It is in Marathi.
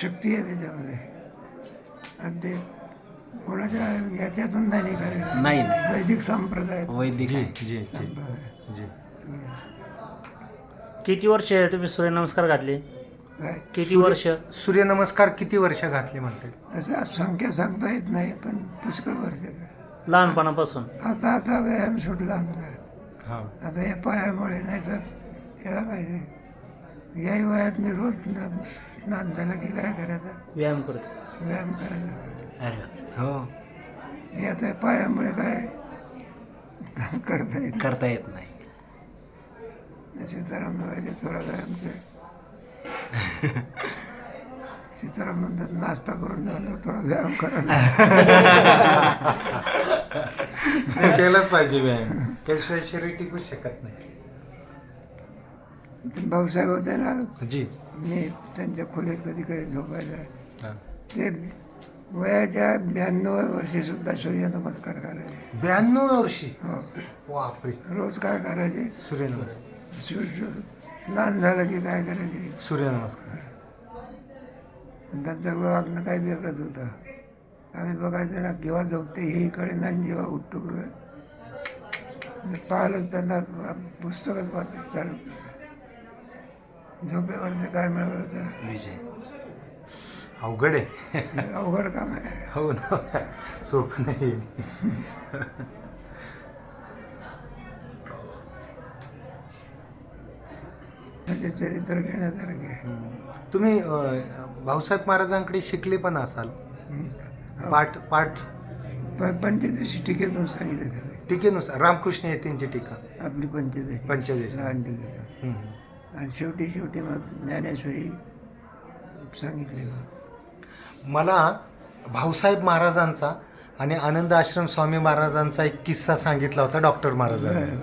शक्ती आहे त्याच्यामध्ये. आणि ते कोणाच्या याच्यातून नाही निघालेलं. नाही नाही वैदिक संप्रदाय वैदिक जी आहे. जी जी संप्रदाय. जी. किती वर्ष तुम्ही सूर्यनमस्कार घातले? काय किती वर्ष? सूर्यनमस्कार किती वर्ष घातले म्हणते? तसं संख्या सांगता येत नाही, पण पुष्कळ वर्ष. लहानपणापासून? आता व्यायाम सुटला आमचा. हां. आता या पायामुळे, नाही तर याला पाहिजे याही वयात मी रोज स्नान झालं की काय करायचं, व्यायाम करतो. व्यायाम करायचा. अरे वा. हो. मी आता या पायामुळे काय करता येत करता येत नाही. नाही. सीताराम पाहिजे थोडा व्यायाम कर. सीताराम म्हणतात नाश्ता करून जातो, थोडा व्यायाम करायचा. नाही, केलंच पाहिजे व्यायाम, त्याशिवाय शरीर टिकू शकत नाही. ते भाऊसाहेब होते ना, जी. मी त्यांच्या खोलीत कधी कधी झोपायला. हां. ते वयाच्या 92व्या वर्षी सुद्धा सूर्यनमस्कार करायचे. 92 वर्षी? हो. बापरे. रोज काय करायचे, सूर्यनमस्कार. स्नान झालं की काय करायचे. सूर्यनमस्कार. त्यांचं वागणं काही वेगळंच होतं. आम्ही बघायचं ना, केव्हा झोपते हे इकडे नाही, जेव्हा उठतो पाहिलं त्यांना पुस्तकच वाचत चालू. झोपेवर ते काय मिळवलं होतं. विजय. अवघड आहे. अवघड काम आहे. हो ना, सोपं नाही. म्हणजे चरित्र घेण्यासारखे. तुम्ही भाऊसाहेब महाराजांकडे शिकले पण असाल. पाठ पाठ पंचदशी टीकेतून सांगितलं सगळे. टीकेनुसार रामकृष्ण येतींची टीका. आपली पंचदशी पंचदशी. लहान टीकेतून. हम्म. आणि शेवटी मग ज्ञानेश्वरी सांगितले. मला भाऊसाहेब महाराजांचा आणि आनंद आश्रम स्वामी महाराजांचा एक किस्सा सांगितला होता डॉक्टर महाराजांनी.